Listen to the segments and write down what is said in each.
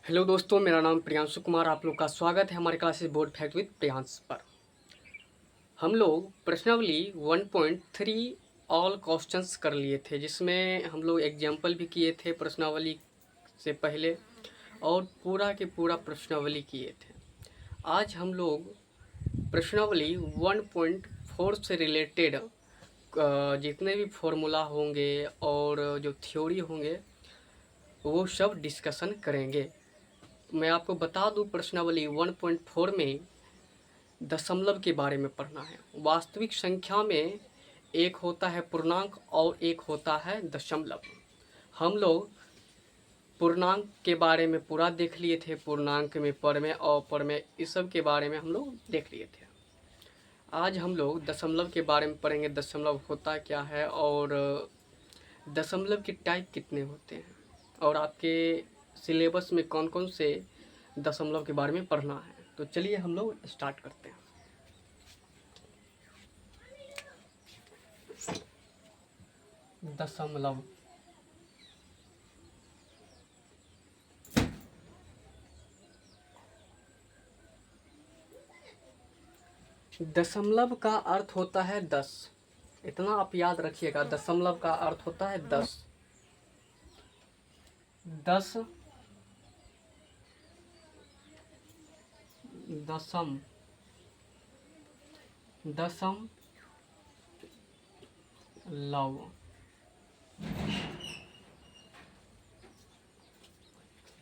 Hello दोस्तों, मेरा नाम प्रियांशु कुमार। आप लोग का स्वागत है हमारे classes board fact with Priyansh पर। हम लोग प्रश्नावली 1.3 ऑल क्वेश्चंस कर लिए थे, जिसमें हम लोग एग्जाम्पल भी किए थे प्रश्नावली से पहले और पूरा के पूरा प्रश्नावली किए थे। आज हम लोग प्रश्नावली 1.4 से रिलेटेड जितने भी फॉर्मूला होंगे और जो थ्योरी होंगे वो सब डिस्कशन करेंगे। मैं आपको बता दूं, प्रश्नावली 1.4 में दशमलव के बारे में पढ़ना है। वास्तविक संख्या में एक होता है पूर्णांक और एक होता है दशमलव। हम लोग पूर्णांक के बारे में पूरा देख लिए थे, पूर्णांक में परमेय और परमेय इस सब के बारे में हम लोग देख लिए थे। आज हम लोग दशमलव के बारे में पढ़ेंगे, दशमलव होता क्या है और दशमलव के टाइप कितने होते हैं और आपके सिलेबस में कौन कौन से दशमलव के बारे में पढ़ना है। तो चलिए हम लोग स्टार्ट करते हैं। दशमलव दशमलव का अर्थ होता है 10। इतना आप याद रखिएगा, दशमलव का अर्थ होता है 10। 10 दशम दशम लव।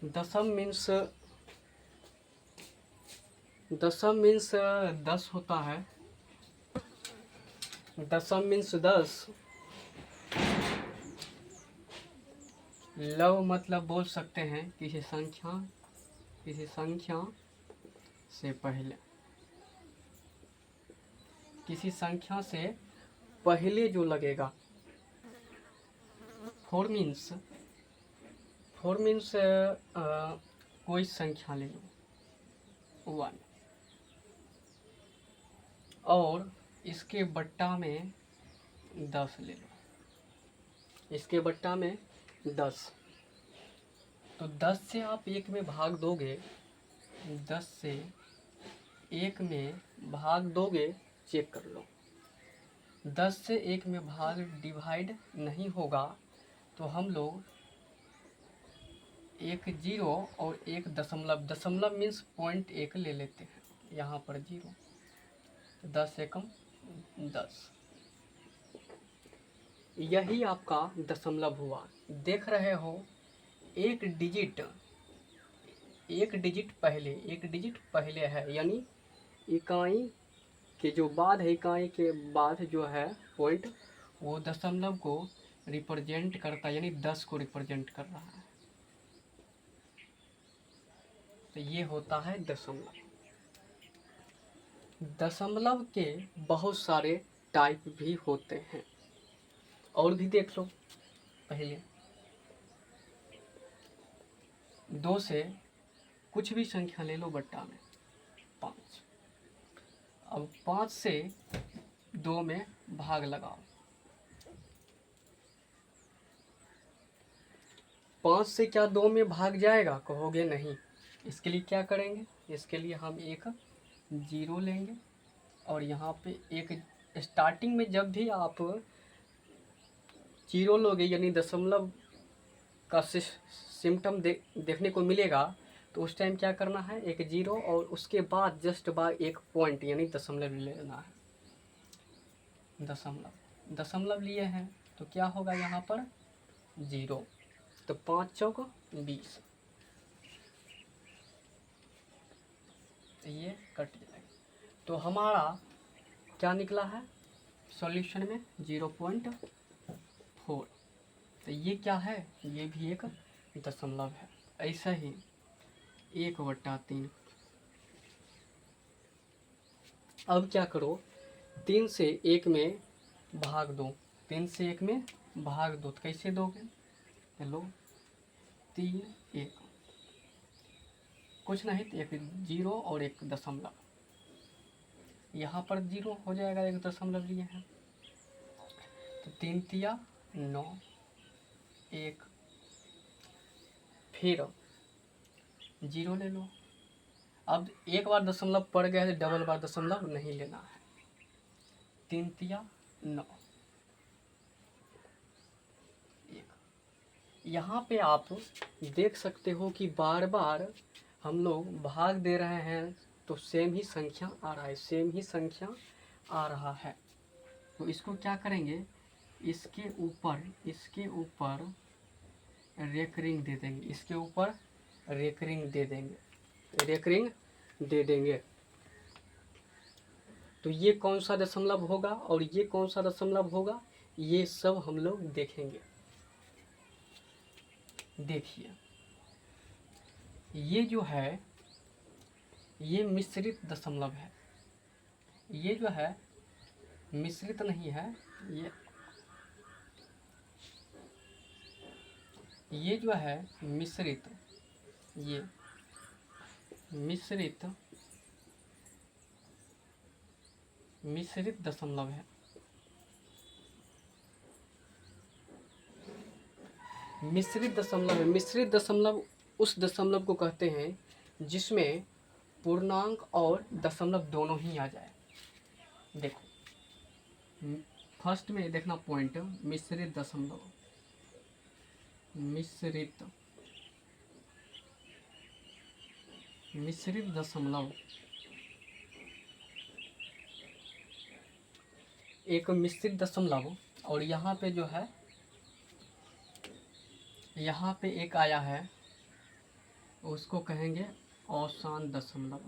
दशम मीन्स 10 होता है। दशम मीन्स 10। लव मतलब बोल सकते हैं किसी संख्या से पहले, किसी संख्या से पहले जो लगेगा। फोर मीन्स कोई संख्या ले लो 1 और इसके बट्टा में 10 ले लो। इसके बट्टा में 10, तो 10 से आप 1 में भाग दोगे। 10 से 1 में भाग दोगे, चेक कर लो। 10 से 1 में भाग डिवाइड नहीं होगा, तो हम लोग एक जीरो और एक दशमलव, दशमलव मीन्स 0.1 ले लेते हैं। यहाँ पर जीरो, 10 से कम 10, यही आपका दशमलव हुआ। देख रहे हो, एक डिजिट पहले है, यानी इकाई के जो बाद है, इकाई के बाद जो है पॉइंट, वो दशमलव को रिप्रेजेंट करता है, यानी 10 को रिप्रेजेंट कर रहा है। तो ये होता है दशमलव। दशमलव के बहुत सारे टाइप भी होते हैं, और भी देख लो। पहले 2 से कुछ भी संख्या ले लो बट्टा में 5। अब 5 से 2 में भाग लगाओ। 5 से क्या 2 में भाग जाएगा, कहोगे नहीं। इसके लिए क्या करेंगे, इसके लिए हम एक जीरो लेंगे और यहाँ पे एक स्टार्टिंग में जब भी आप जीरो लोगे, यानी दशमलव का सिम्टम देखने को मिलेगा, तो उस टाइम क्या करना है, एक जीरो और उसके बाद जस्ट बाद एक पॉइंट यानी दशमलव लेना है। दशमलव लिए हैं तो क्या होगा यहाँ पर जीरो, तो 5 चौक 20, तो ये कट जाएगा। तो हमारा क्या निकला है सॉल्यूशन में 0.4। तो ये क्या है, ये भी एक दशमलव है। ऐसा ही 1/3। अब क्या करो, 3 से 1 में भाग दो। 3 से 1 में भाग दो, तो कैसे दोगे, हेलो 3 1, कुछ नहीं तो एक जीरो और एक दशमलव। यहाँ पर जीरो हो जाएगा, एक दशमलव लिए हैं, तो 3 तिया 9, 1, फिर जीरो ले लो। अब एक बार दशमलव पड़ गया है तो डबल बार दशमलव नहीं लेना है। 3 तिया 9। यहाँ पे आप देख सकते हो कि बार बार हम लोग भाग दे रहे हैं तो सेम ही संख्या आ रहा है, सेम ही संख्या आ रहा है। तो इसको क्या करेंगे, इसके ऊपर रेकरिंग दे देंगे, इसके ऊपर रेकरिंग दे देंगे। तो ये कौन सा दशमलव होगा और ये कौन सा दशमलव होगा, ये सब हम लोग देखेंगे। देखिए ये जो है ये मिश्रित दशमलव है, ये जो है मिश्रित नहीं है, ये जो है मिश्रित, ये मिश्रित दशमलव है। मिश्रित दशमलव उस दशमलव को कहते हैं जिसमें पूर्णांक और दशमलव दोनों ही आ जाए। देखो फर्स्ट में देखना पॉइंट, मिश्रित दशमलव, मिश्रित दशमलव एक मिश्रित दशमलव, और यहाँ पे जो है यहाँ पे एक आया है उसको कहेंगे अशांत दशमलव,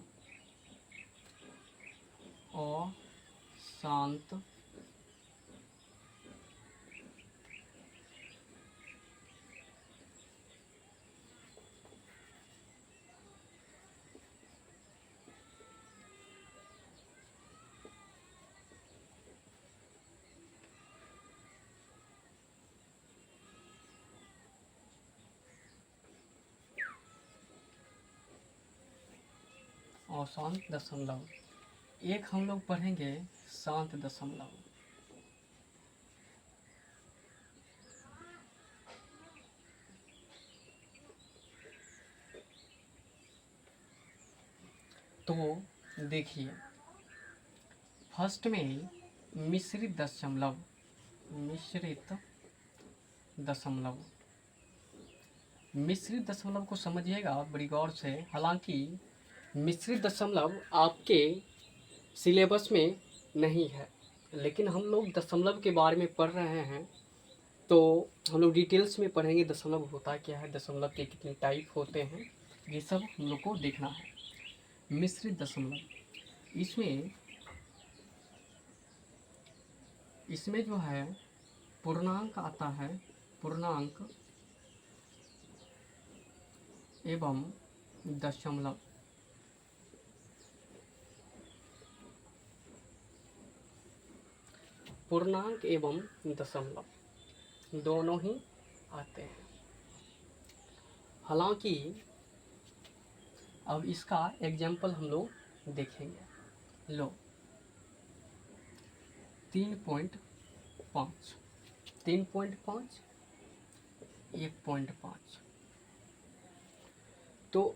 अशांत दशमलव। एक हम लोग पढ़ेंगे शांत दशमलव। तो देखिए फर्स्ट में मिश्रित दशमलव, मिश्रित दशमलव को समझिएगा बड़ी गौर से। हालांकि मिश्रित दशमलव आपके सिलेबस में नहीं है, लेकिन हम लोग दशमलव के बारे में पढ़ रहे हैं तो हम लोग डिटेल्स में पढ़ेंगे दशमलव होता क्या है, दशमलव के कितने टाइप होते हैं, ये सब हम लोग को देखना है। मिश्रित दशमलव इसमें जो है पूर्णांक आता है, पूर्णांक एवं दशमलव, पूर्णांक एवं दशमलव दोनों ही आते हैं। हालांकि अब इसका एग्जाम्पल हम लोग देखेंगे। लो 3.5, 1.5, तो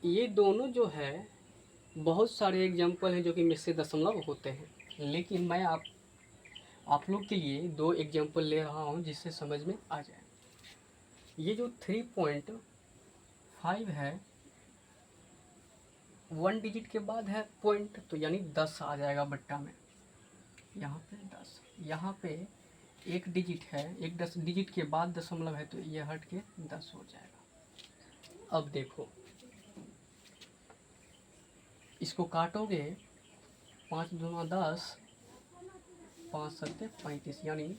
ये दोनों जो है बहुत सारे एग्जाम्पल हैं जो कि मिश्रित दशमलव होते हैं, लेकिन मैं आप लोग के लिए 2 एग्जाम्पल ले रहा हूँ जिससे समझ में आ जाए। ये जो 3.5 है 1 डिजिट के बाद है पॉइंट, तो यानी 10 आ जाएगा बट्टा में, यहाँ पे 10, यहाँ पे 1 डिजिट है, 1 10 डिजिट के बाद दशमलव है तो ये हट के 10 हो जाएगा। अब देखो इसको काटोगे 5 दूना 10, 5 सत्ते 35, यानी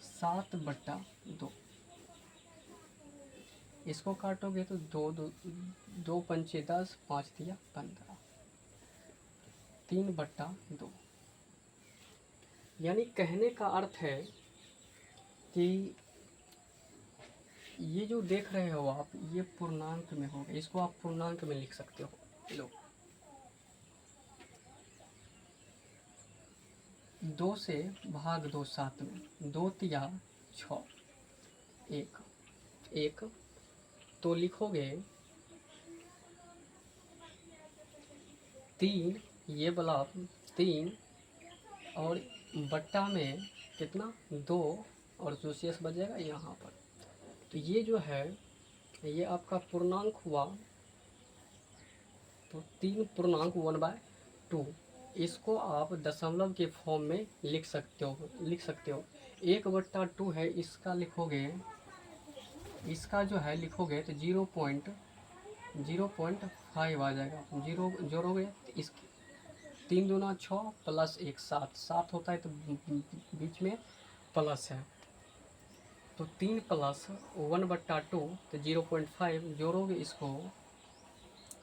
7/2। इसको काटोगे तो 2 पंचे 10, 5 तिया 15, 3/2। यानी कहने का अर्थ है कि ये जो देख रहे हो आप ये पूर्णांक में होगा, इसको आप पूर्णांक में लिख सकते हो। लो 2 से भाग दो 7 में, 2 तिया 6, 1 तो लिखोगे 3 ये वाला 3 और बट्टा में कितना 2 और जो शेष बचेगा यहाँ पर। तो ये जो है ये आपका पूर्णांक हुआ, तो 3 पूर्णांक 1/2। इसको आप दशमलव के फॉर्म में लिख सकते हो। 1/2 है, इसका लिखोगे, इसका जो है लिखोगे तो 0.05 आ जाएगा। 0 जोड़ोगे तो इस 3 दूना 6 प्लस 1 7 होता है, तो बीच में प्लस है, तो 3 प्लस 1/2 तो 0.5 जोड़ोगे इसको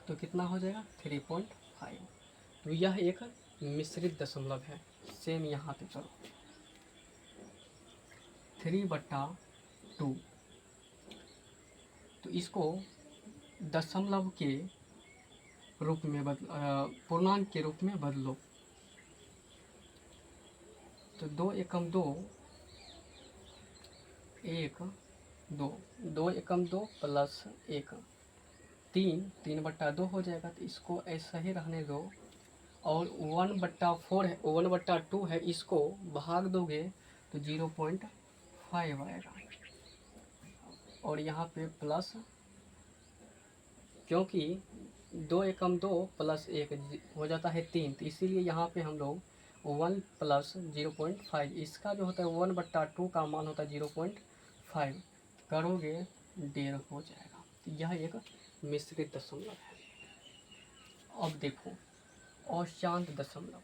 तो कितना हो जाएगा 3.5। तो यह एक मिश्रित दशमलव है। सेम यहाँ पे करो 3/2, तो इसको दशमलव के रूप में पूर्णांक के रूप में बदलो। तो 2 एकम 2 1 2 2 एकम 2 प्लस 1 3/2 हो जाएगा। तो इसको ऐसा ही रहने दो। और 1/4 है, 1/2 है, इसको भाग दोगे तो 0.5 आएगा। और यहाँ पे प्लस, क्योंकि 2 एकम 2 प्लस 1 हो जाता है 3, तो इसीलिए यहाँ पे हम लोग 1 प्लस 0.5, इसका जो होता है 1/2 का मान होता है 0.5, करोगे 1.5 हो जाएगा। तो यह एक मिश्रित दशमलव है। अब देखो अशांत दशमलव।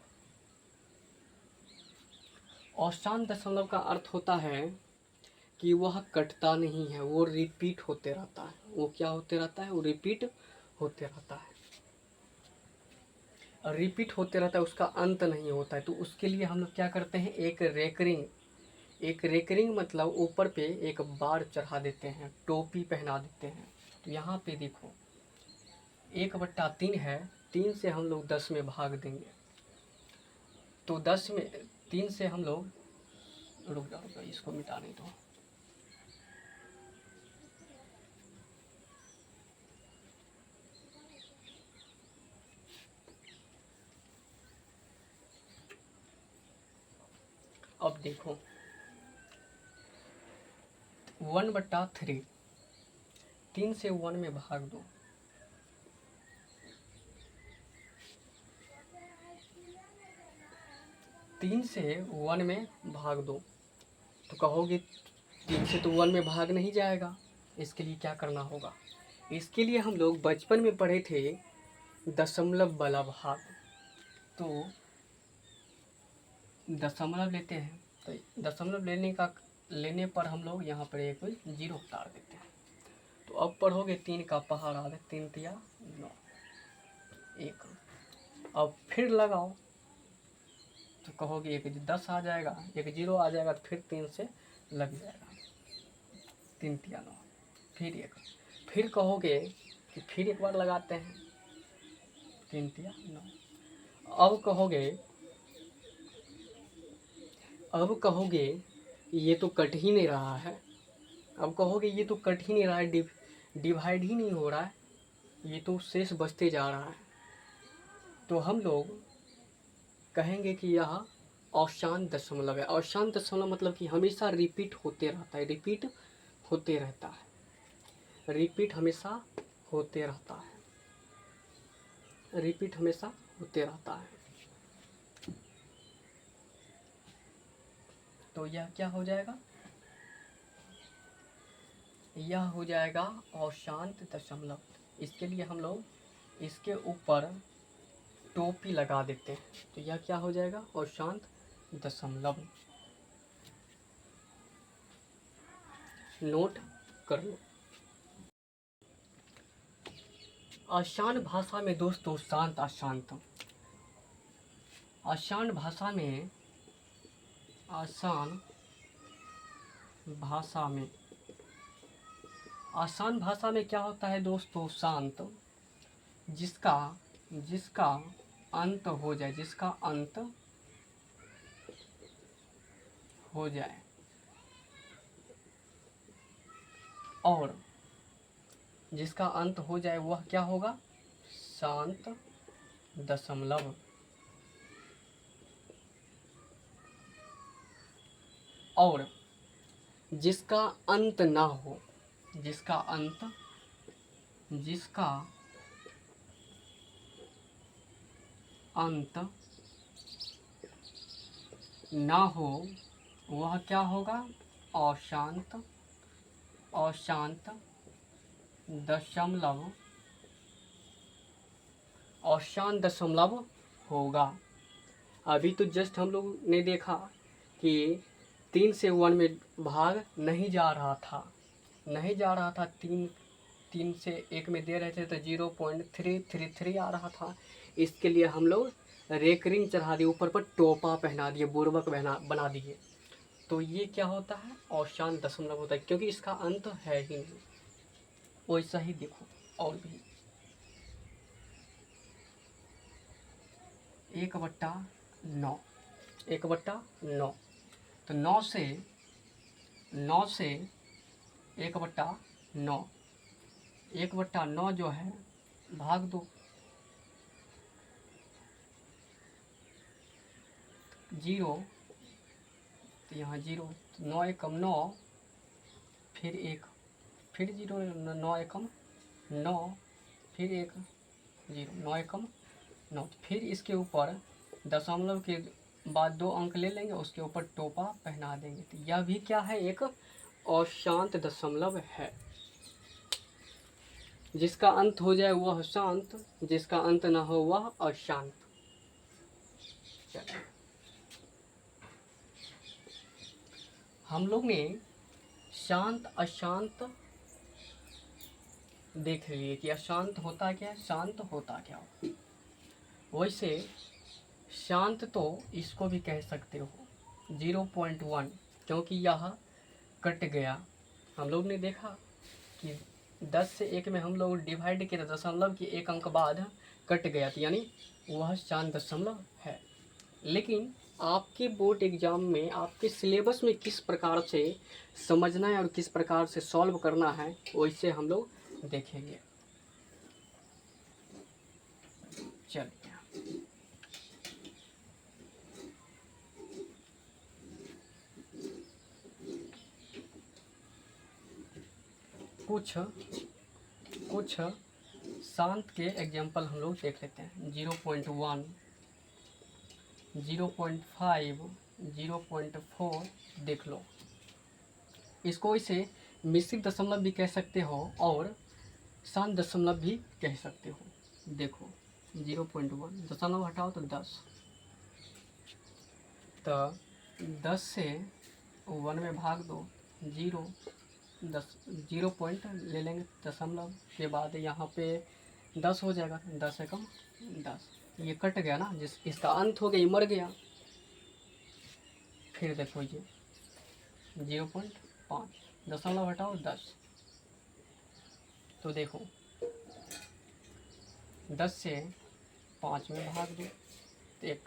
अशांत दशमलव का अर्थ होता है कि वह कटता नहीं है, वो रिपीट होते रहता है। वो क्या होते रहता है? वो रिपीट होते रहता है। रिपीट होते रहता है, उसका अंत नहीं होता है। तो उसके लिए हम लोग क्या करते हैं, एक रेकरिंग मतलब ऊपर पे एक बार चढ़ा देते हैं, टोपी पहना देते हैं। तो यहाँ पे देखो 1/3 है, 3 से हम लोग 10 में भाग देंगे, तो 10 में 3 से हम लोग, रुक जाओ इसको मिटाने दो। अब देखो 1/3, 3 से 1 में भाग दो, तीन से 1 में भाग दो। तो कहोगे 3 से तो 1 में भाग नहीं जाएगा, इसके लिए क्या करना होगा? इसके लिए हम लोग बचपन में पढ़े थे दशमलव वाला भाग। तो दशमलव लेते हैं, तो दशमलव लेने पर हम लोग यहाँ पर एक 0 उतार देते हैं। तो अब पढ़ोगे 3 का पहाड़ आ गया, 3 तिया 9 1। अब फिर लगाओ तो कहोगे एक 10 आ जाएगा, एक 0 आ जाएगा, तो फिर 3 से लग जाएगा, 3 तिया 9, फिर 1, फिर कहोगे कि फिर एक बार लगाते हैं, 3 तिया 9। अब कहोगे ये तो कट ही नहीं रहा है। अब कहोगे ये तो कट ही नहीं रहा है, डिवाइड ही नहीं हो रहा है, ये तो शेष बचते जा रहा है। तो हम लोग कहेंगे कि यह अशांत दशमलव है। अशांत दशमलव मतलब कि हमेशा रिपीट होते रहता है, रिपीट होते रहता है, रिपीट हमेशा होते रहता है, रिपीट हमेशा होते रहता है। तो यह क्या हो जाएगा? यह हो जाएगा अशांत दशमलव। इसके लिए हम लोग इसके ऊपर टोपी लगा देते हैं, तो यह क्या हो जाएगा? अशांत दशमलव। नोट कर लो। आसान भाषा में दोस्तों, शांत अशांत। आसान भाषा में, आसान भाषा में, आसान भाषा में क्या होता है दोस्तों? शांत, जिसका अंत हो जाए, जिसका अंत हो जाए, और जिसका अंत हो जाए वह क्या होगा? शांत दशमलव और जिसका अंत ना हो, जिसका अंत ना हो वह क्या होगा? अशांत दशमलव, अशांत दशमलव होगा। अभी तो जस्ट हम लोग ने देखा कि 3 से 1 में भाग नहीं जा रहा था, 3 से 1 में दे रहे थे तो 0.333 आ रहा था। इसके लिए हम लोग रेकरिंग चढ़ा दिए, ऊपर पर टोपा पहना दिए, बुर्बक बना दिए। तो ये क्या होता है? अशांत दशमलव होता है, क्योंकि इसका अंत है ही नहीं। वैसा ही देखो और भी 1/9, 1/9, तो 9 से 1/9, 1/9 जो है भाग दो, 0, तो यहाँ 0, 9 एकम 9, फिर 1, फिर 0, 9 एकम 9, फिर 1, 0, 9 एकम 9, फिर इसके ऊपर दशमलव के बाद 2 अंक ले लेंगे, उसके ऊपर टोपा पहना देंगे। तो यह भी क्या है? एक अशांत दशमलव है। जिसका अंत हो जाए वह शांत, जिसका अंत ना हो वह अशांत। चलिए, हम लोग ने शांत अशांत देख लिए कि अशांत होता क्या है, शांत होता क्या हो। वैसे शांत तो इसको भी कह सकते हो 0.1, क्योंकि यह कट गया। हम लोग ने देखा कि 10 से 1 में हम लोग डिवाइड किया, दशमलव की 1 अंक बाद कट गया, तो यानी वह शांत दशमलव है। लेकिन आपके बोर्ड एग्जाम में आपके सिलेबस में किस प्रकार से समझना है और किस प्रकार से सॉल्व करना है, वैसे हम लोग देखेंगे। चलिए, कुछ शांत के एग्जाम्पल हम लोग देख लेते हैं। 0.1, 0.5, 0.4 देख लो। इसको इसे मिश्रित दशमलव भी कह सकते हो और शांत दशमलव भी कह सकते हो। देखो 0.1, दशमलव हटाओ तो 10, तो 10 से 1 में भाग दो, 0, 10, 0 पॉइंट ले लेंगे दशमलव के बाद, यहाँ पे 10 हो जाएगा, 10 एकम 10, ये कट गया ना, इसका अंत हो गया, ये मर गया। फिर देखो ये 0.5, दशमलव हटाओ 10, तो देखो 10 से 5 में भाग दो, तो एक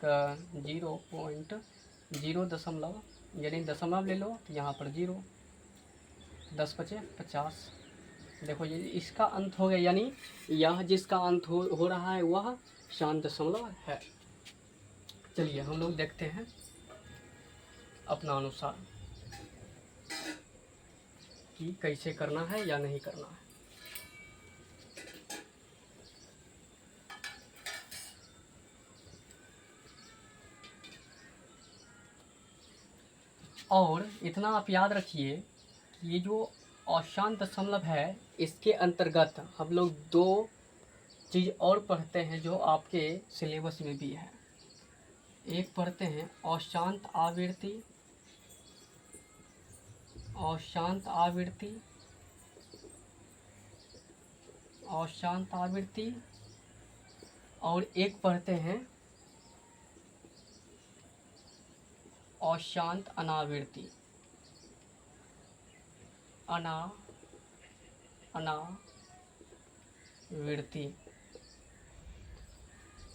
0.0 दशमलव, यानी दशमलव ले लो तो यहाँ पर 0, 10 × 50। देखो ये इसका अंत हो गया, यानी यह जिसका अंत हो रहा है वह शांत दशमलव है। चलिए हम लोग देखते हैं अपना अनुसार कि कैसे करना है या नहीं करना है। और इतना आप याद रखिए कि ये जो अशांत दशमलव है, इसके अंतर्गत हम लोग 2 चीज़ और पढ़ते हैं जो आपके सिलेबस में भी है। एक पढ़ते हैं अशांत आवृत्ति, अशांत आवृत्ति, अशांत आवृत्ति, और एक पढ़ते हैं अशांत अनावृत्ति, अनावृत्ति।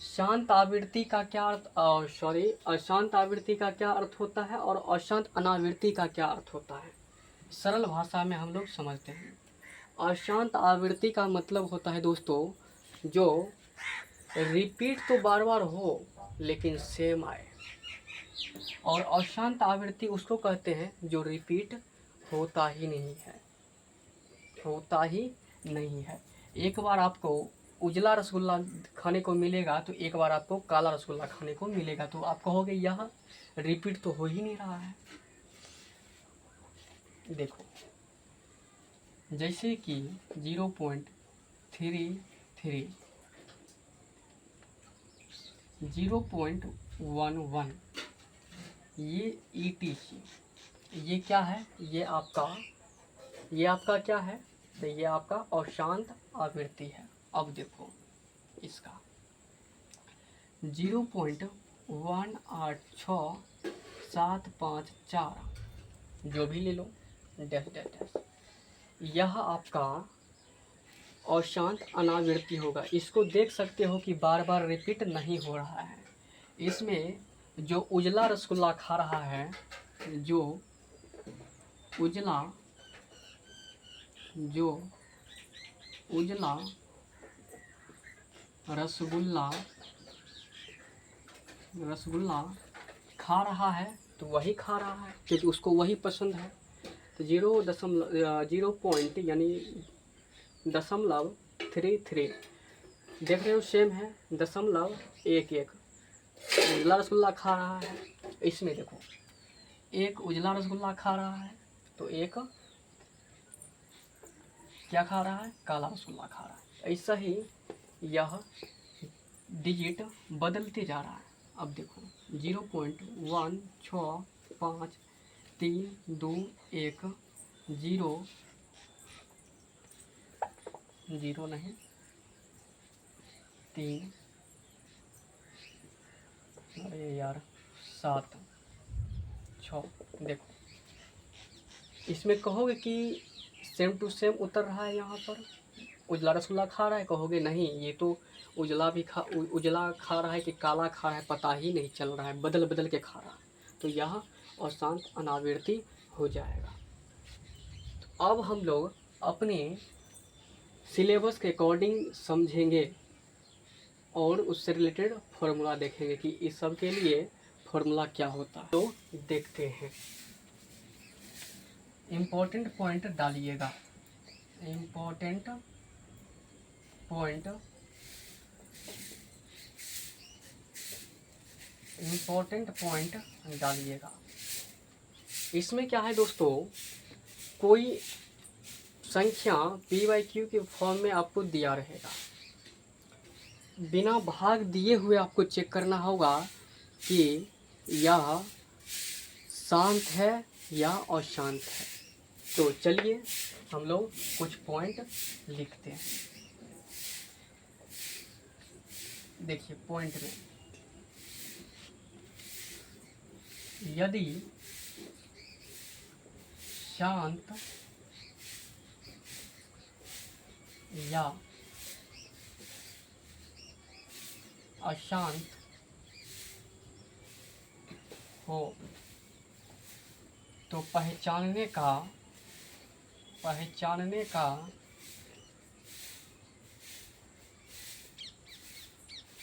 शांत आवृत्ति का क्या अर्थ, अशांत आवृत्ति का क्या अर्थ होता है और अशांत अनावृत्ति का क्या अर्थ होता है, सरल भाषा में हम लोग समझते हैं। अशांत आवृत्ति का मतलब होता है दोस्तों, जो रिपीट तो बार बार हो लेकिन सेम आए। और अशांत आवृत्ति उसको कहते हैं जो रिपीट होता ही नहीं है, होता ही नहीं है। एक बार आपको उजला रसगुल्ला खाने को मिलेगा तो एक बार आपको काला रसगुल्ला खाने को मिलेगा, तो आप कहोगे यह रिपीट तो हो ही नहीं रहा है। देखो जैसे कि 0.33, 0.11, ये ETC, ये क्या है, ये आपका क्या है, तो ये आपका अशांत आवृत्ति है। अब देखो इसका 0.18654 जो भी ले लो, डैश डैश डैश, यह आपका अशांत अनावृत्ति होगा। इसको देख सकते हो कि बार बार रिपीट नहीं हो रहा है। इसमें जो उजला रसगुल्ला खा रहा है, जो उजला रसगुल्ला खा रहा है तो वही खा रहा है क्योंकि उसको वही पसंद है। तो 0 यानी 0.33 देख रहे हो, सेम है 0.11। उजला रसगुल्ला खा रहा है, इसमें देखो एक उजला रसगुल्ला खा रहा है तो एक क्या खा रहा है, काला रसगुल्ला खा रहा है। ऐसा ही यह डिजिट बदलते जा रहा है। अब देखो 0.1653210 0 नहीं 3, अरे यार 7 6। देखो इसमें कहोगे कि सेम टू सेम उतर रहा है, यहाँ पर उजला रसगुल्ला खा रहा है, कहोगे नहीं ये तो उजला खा रहा है कि काला खा रहा है पता ही नहीं चल रहा है, बदल बदल के खा रहा है, तो यह अशांत अनावृत्ति हो जाएगा। तो अब हम लोग अपने सिलेबस के अकॉर्डिंग समझेंगे और उससे रिलेटेड फॉर्मूला देखेंगे कि इस सब के लिए फॉर्मूला क्या होता है। तो देखते हैं, इम्पोर्टेंट पॉइंट डालिएगा, इम्पोर्टेंट पॉइंट डालिएगा। इसमें क्या है दोस्तों, कोई संख्या PYQ के फॉर्म में आपको दिया रहेगा, बिना भाग दिए हुए आपको चेक करना होगा कि यह शांत है या अशांत है। तो चलिए हम लोग कुछ पॉइंट लिखते हैं। देखिए पॉइंट में, यदि शांत या अशांत हो तो पहचानने का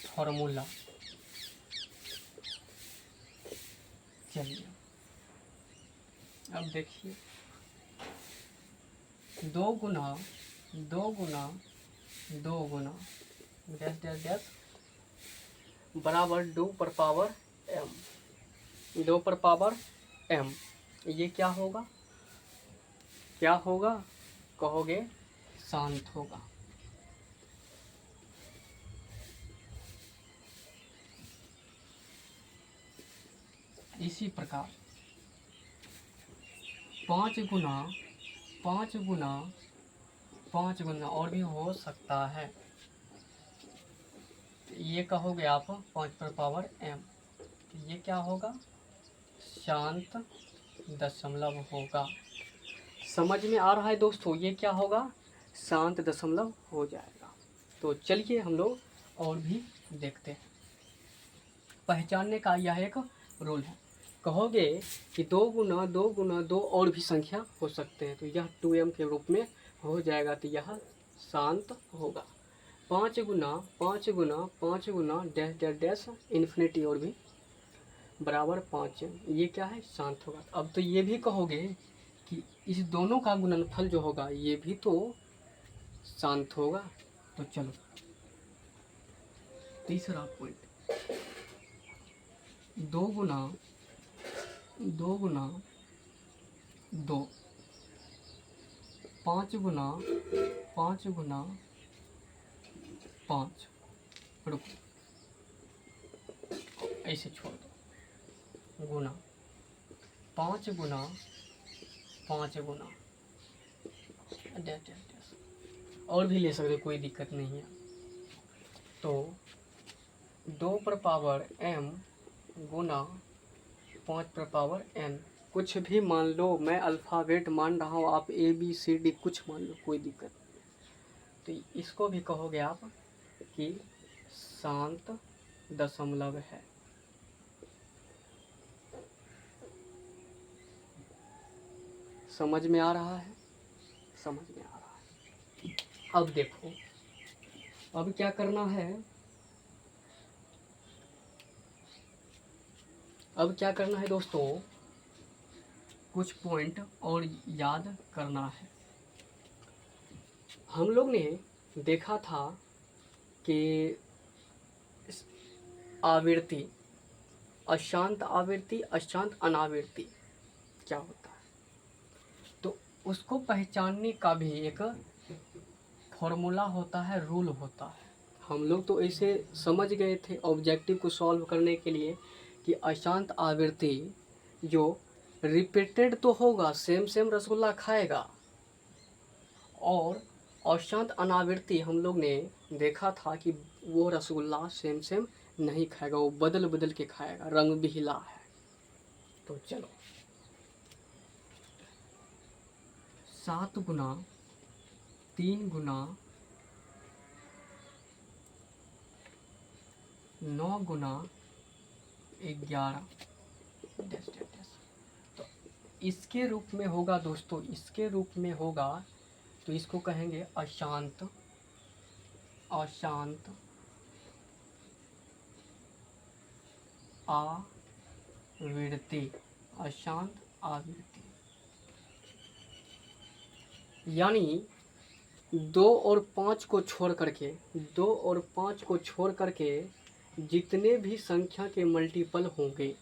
फॉर्मूला। चलिए अब देखिए, 2 गुना डैश डैश डैश बराबर 2 पर पावर m। ये क्या होगा, कहोगे शांत होगा। इसी प्रकार 5 गुना और भी हो सकता है, ये कहोगे आप 5 पर पावर m, तो ये क्या होगा, शांत दशमलव होगा। समझ में आ रहा है दोस्तों, ये क्या होगा, शांत दशमलव हो जाएगा। तो चलिए हम लोग और भी देखते हैं। पहचानने का यह एक रूल है। कहोगे कि 2 गुना 2 और भी संख्या हो सकते हैं, तो यह 2m के रूप में हो जाएगा, तो यह शांत होगा। 5 गुना डैश डैश डैश इन्फिनिटी और भी बराबर 5, ये क्या है, शांत होगा। अब तो ये भी कहोगे कि इस दोनों का गुणनफल जो होगा ये भी तो शांत होगा। तो चलो तीसरा पॉइंट, 2 गुना 2, 5 गुना 5, रुको ऐसे छोड़ दो, गुना 5 गुना डैश डैश डैश, और भी ले सकते, कोई दिक्कत नहीं है। तो 2 पर पावर m गुना 5 पर पावर n, कुछ भी मान लो, मैं अल्फ़ाबेट मान रहा हूँ, आप ABCD कुछ मान लो, कोई दिक्कत। तो इसको भी कहोगे आप कि शांत दशमलव है। समझ में आ रहा है, समझ में आ रहा है। अब देखो, अब क्या करना है, अब क्या करना है दोस्तों, कुछ पॉइंट और याद करना है। हम लोग ने देखा था कि आवृत्ति, अशांत आवृत्ति, अशांत अनावृत्ति क्या होता है, तो उसको पहचानने का भी एक फॉर्मूला होता है, रूल होता है। हम लोग तो ऐसे समझ गए थे ऑब्जेक्टिव को सॉल्व करने के लिए कि अशांत आवृत्ति जो रिपीटेड तो होगा, सेम सेम रसगुल्ला खाएगा, और अशांत अनावृत्ति हम लोग ने देखा था कि वो रसगुल्ला सेम सेम नहीं खाएगा, वो बदल बदल के खाएगा, रंग बिहिला है। तो चलो 7 गुना 3 गुना 9 गुना 11 डैश डैश डैश, तो इसके रूप में होगा दोस्तों, इसके रूप में होगा, तो इसको कहेंगे अशांत, अशांत आवृत्ति, अशांत आवृत्ति। यानी 2 और 5 को छोड़ करके, 2 और 5 को छोड़ करके जितने भी संख्या के मल्टीपल होंगे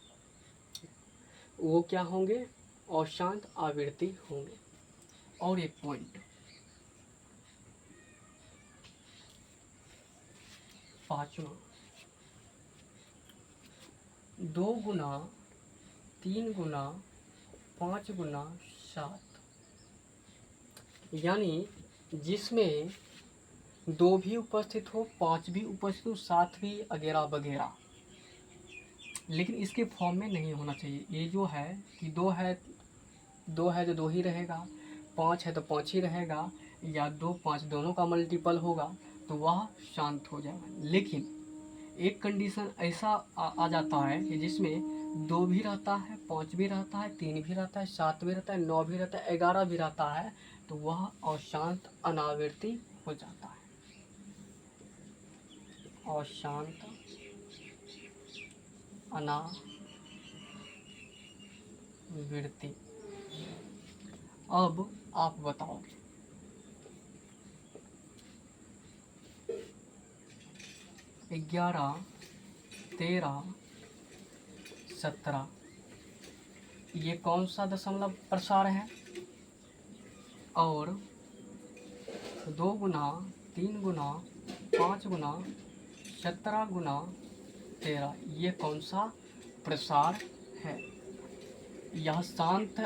वो क्या होंगे, अशांत आवृत्ति होंगे। और एक पॉइंट, 5वां, 2 गुना 3 गुना 5 गुना 7, यानी जिसमें 2 भी उपस्थित हो, 5 भी उपस्थित हो, 7 भी वगैरह वगैरह, लेकिन इसके फॉर्म में नहीं होना चाहिए। ये जो है कि 2 है तो 2 ही रहेगा, 5 है तो 5 ही रहेगा, या 2 5 दोनों का मल्टीपल होगा तो वह शांत हो जाएगा। लेकिन एक कंडीशन ऐसा आ जाता है कि जिसमें 2 भी रहता है, 5 भी रहता है, 3 भी रहता है, 7 भी रहता है, 9 भी रहता है, 11 भी रहता है, तो वह अशांत अनावृत्ति हो जाता है। अशांत अनावृत्ति। अब आप बताओ, ग्यारह 13 17, ये कौन सा दशमलव प्रसार है, और 2 गुना 3 गुना 5 गुना 17 गुना 13, ये कौन सा प्रसार है, यह शांत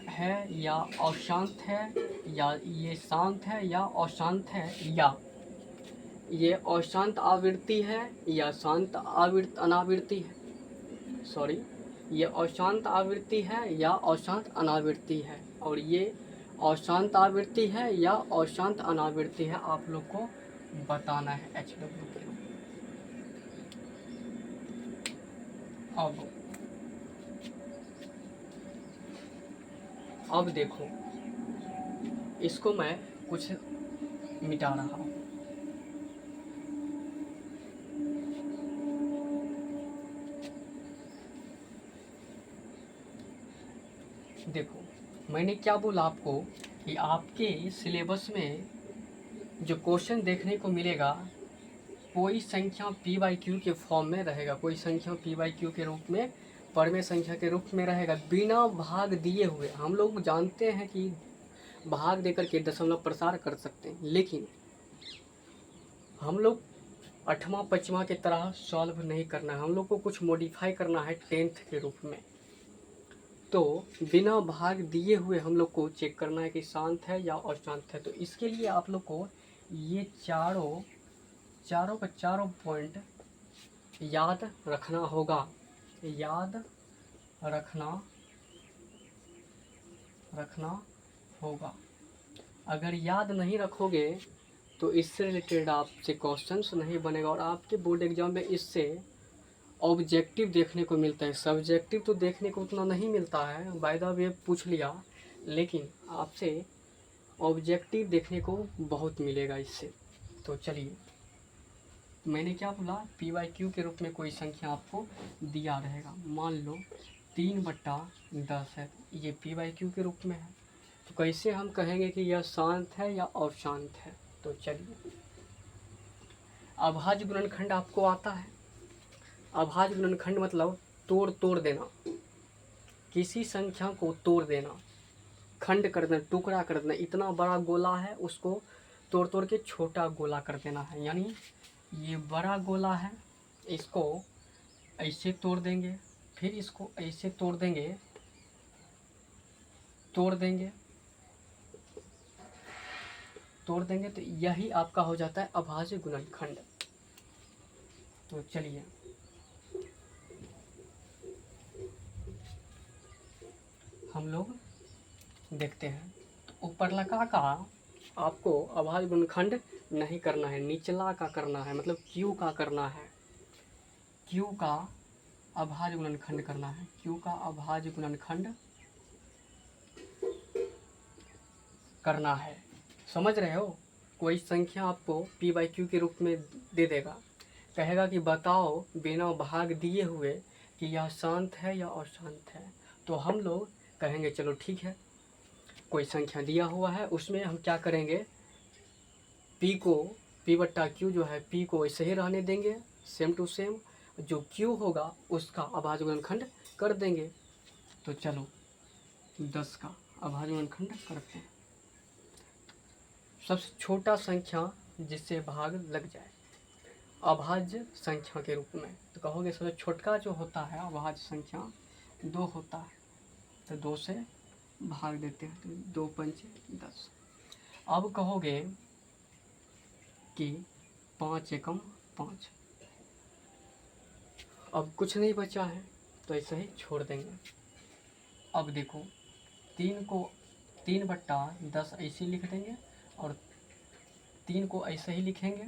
है या अशांत है, या ये शांत है या अशांत है, या ये अशांत आवृत्ति है या शांत अनावृत्ति है, सॉरी, ये अशांत आवृत्ति है या अशांत अनावृत्ति है, और ये अशांत आवृत्ति है या अशांत अनावृत्ति है, आप लोग को बताना है HW के। अब देखो, इसको मैं कुछ मिटा रहा हूँ, देखो, मैंने क्या बोला आपको कि आपके सिलेबस में जो क्वेश्चन देखने को मिलेगा, कोई संख्या पी बाई क्यू के फॉर्म में रहेगा, कोई संख्या पी बाई क्यू के रूप में, परमेय संख्या के रूप में रहेगा, बिना भाग दिए हुए। हम लोग जानते हैं कि भाग देकर के दशमलव प्रसार कर सकते हैं, लेकिन हम लोग 8वां 5वां की तरह सॉल्व नहीं करना है, हम लोग को कुछ मॉडिफाई करना है 10th के रूप में। तो बिना भाग दिए हुए हम लोग को चेक करना है कि शांत है या अशांत है। तो इसके लिए आप लोग को ये चारों का चारों पॉइंट याद रखना होगा, याद रखना होगा। अगर याद नहीं रखोगे तो इससे रिलेटेड आपसे क्वेश्चंस नहीं बनेगा, और आपके बोर्ड एग्जाम में इससे ऑब्जेक्टिव देखने को मिलता है। सब्जेक्टिव तो देखने को उतना नहीं मिलता है, बाय द वे पूछ लिया, लेकिन आपसे ऑब्जेक्टिव देखने को बहुत मिलेगा इससे। तो चलिए, मैंने क्या बोला, पी वाई क्यू के रूप में कोई संख्या आपको दिया रहेगा, मान लो 3/10 है, ये पी वाई क्यू के रूप में है। तो कैसे हम कहेंगे कि यह शांत है या अशांत है? तो चलिए, अभाज्य गुणनखंड आपको आता है। अभाज्य गुणनखंड मतलब तोड़ देना, किसी संख्या को तोड़ देना, खंड कर देना, टुकड़ा कर देना। इतना बड़ा गोला है, उसको तोड़ के छोटा गोला कर देना है। यानी ये बड़ा गोला है, इसको ऐसे तोड़ देंगे, फिर इसको ऐसे तोड़ देंगे, तो यही आपका हो जाता है अभाज्य गुणनखंड। तो चलिए, हम लोग देखते हैं। तो ऊपर लगा का आपको अभाज्य गुणनखंड नहीं करना है, निचला का करना है, मतलब क्यू का करना है, क्यू का अभाज्य गुणनखंड करना है, क्यू का अभाज्य गुणनखंड करना है। समझ रहे हो? कोई संख्या आपको पी बाई क्यू के रूप में दे देगा, कहेगा कि बताओ बिना भाग दिए हुए कि यह शांत है या अशांत है। तो हम लोग कहेंगे चलो ठीक है, कोई संख्या दिया हुआ है, उसमें हम क्या करेंगे, पी को, पी बट्टा क्यू जो है, पी को ऐसे ही रहने देंगे सेम टू सेम, जो क्यू होगा उसका अभाज्य गुणनखंड कर देंगे। तो चलो 10 का अभाज्य गुणनखंड करते हैं। सबसे छोटा संख्या जिससे भाग लग जाए अभाज्य संख्या के रूप में, तो कहोगे सबसे छोटका जो होता है अभाज्य संख्या 2 होता है, तो 2 से भाग देते हैं, तो 2 पंचे 10। अब कहोगे कि 5 एकम 5, अब कुछ नहीं बचा है तो ऐसे ही छोड़ देंगे। अब देखो, 3/10 ऐसे लिख देंगे, और 3 को ऐसे ही लिखेंगे,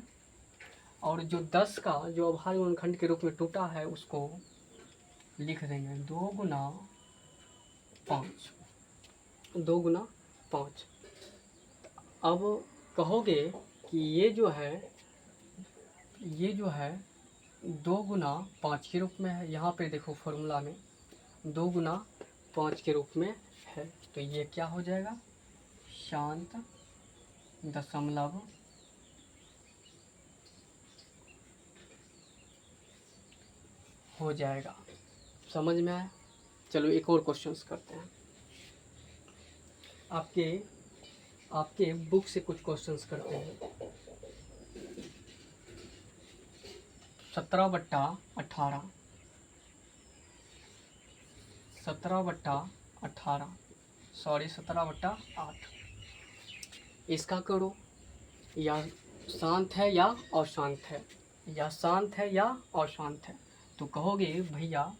और जो 10 का जो अभाज्य गुणनखंड के रूप में टूटा है उसको लिख देंगे 2 गुना 5, 2 गुना 5। अब कहोगे कि ये जो है 2 गुना 5 के रूप में है, यहाँ पे देखो फॉर्मूला में 2 गुना 5 के रूप में है, तो ये क्या हो जाएगा, शांत दशमलव हो जाएगा। समझ में आया? चलो एक और क्वेश्चंस करते हैं। आपके बुक से कुछ क्वेश्चंस करते हैं। 17/18, 17/8, इसका करो, या शांत है या अशांत है, या शांत है या अशांत है। तो कहोगे भैया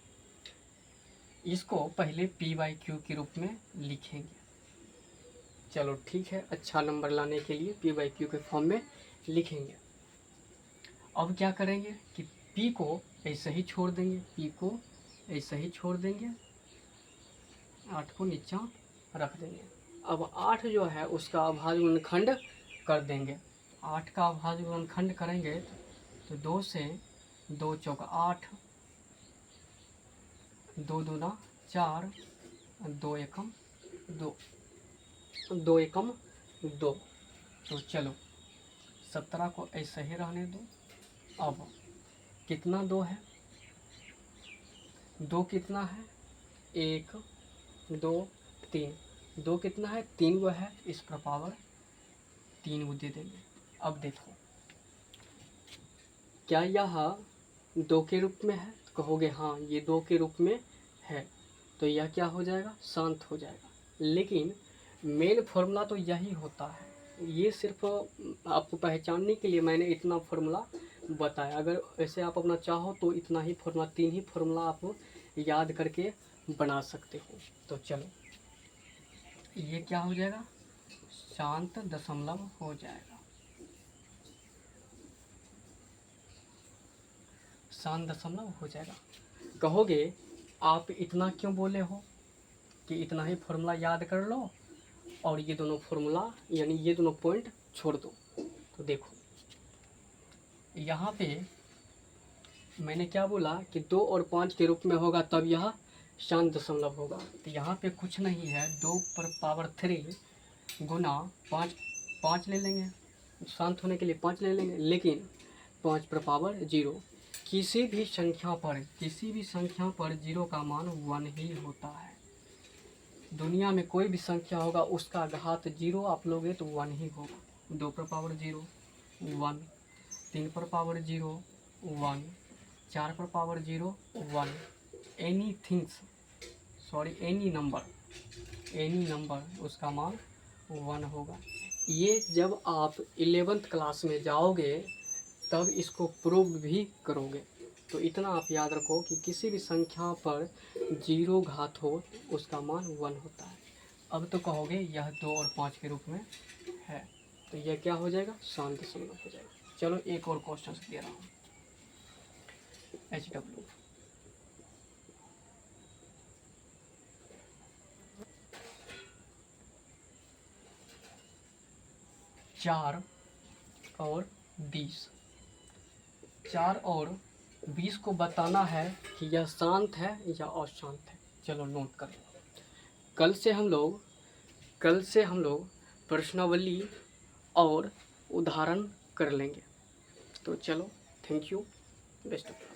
इसको पहले पी बाई क्यू के रूप में लिखेंगे। चलो ठीक है, अच्छा नंबर लाने के लिए पी बाई क्यू के फॉर्म में लिखेंगे। अब क्या करेंगे कि पी को ऐसे ही छोड़ देंगे, पी को ऐसे ही छोड़ देंगे, 8 को नीचा रख देंगे। अब 8 जो है उसका अभाज्य गुणनखंड कर देंगे। 8 का अभाज्य गुणनखंड करेंगे तो 2 से 2 चौका 8, 2 दूना 4, 2 एकम 2, 2 एकम 2। तो चलो 17 को ऐसे ही रहने दो। अब कितना 2 है, 2 कितना है, 1 2 3, 2 कितना है, 3 वो है, इस पर पावर 3 वो दे देंगे। अब देखो क्या यह 2 के रूप में है, तो कहोगे हाँ ये 2 के रूप में है, तो यह क्या हो जाएगा, शांत हो जाएगा। लेकिन मेन फॉर्मूला तो यही होता है, ये सिर्फ आपको पहचानने के लिए मैंने इतना फॉर्मूला बताया। अगर ऐसे आप अपना चाहो तो इतना ही फॉर्मूला, 3 ही फॉर्मूला आप याद करके बना सकते हो। तो चलो ये क्या हो जाएगा, शांत दशमलव हो जाएगा, शांत दशमलव हो जाएगा। कहोगे आप इतना क्यों बोले हो कि इतना ही फॉर्मूला याद कर लो और ये दोनों फॉर्मूला यानी ये दोनों पॉइंट छोड़ दो। तो देखो यहाँ पे मैंने क्या बोला कि 2 और 5 के रूप में होगा तब यह शांत दशमलव होगा। तो यहाँ पे कुछ नहीं है, 2 पर पावर 3 गुना 5, 5 ले लेंगे, शांत होने के लिए 5 ले लेंगे। लेकिन 5 पर पावर 0, किसी भी संख्या पर 0 का मान 1 ही होता है। दुनिया में कोई भी संख्या होगा उसका घात 0 आप लोगे तो 1 ही होगा। 2 पर पावर 0 1, 3 पर पावर 0 1, 4 पर पावर 0 1, एनी नंबर उसका मान 1 होगा। ये जब आप 11th क्लास में जाओगे तब इसको प्रूव भी करोगे। तो इतना आप याद रखो कि किसी भी संख्या पर 0 घात हो उसका मान 1 होता है। अब तो कहोगे यह 2 और 5 के रूप में है, तो यह क्या हो जाएगा, शांत दशमलव हो जाएगा। चलो एक और क्वेश्चन दे रहा हूँ। HW 4 और 20, 4 और 20 को बताना है कि यह शांत है या अशांत है। चलो नोट करें। कल से हम लोग प्रश्नावली और उदाहरण कर लेंगे। तो चलो, thank you, best of luck.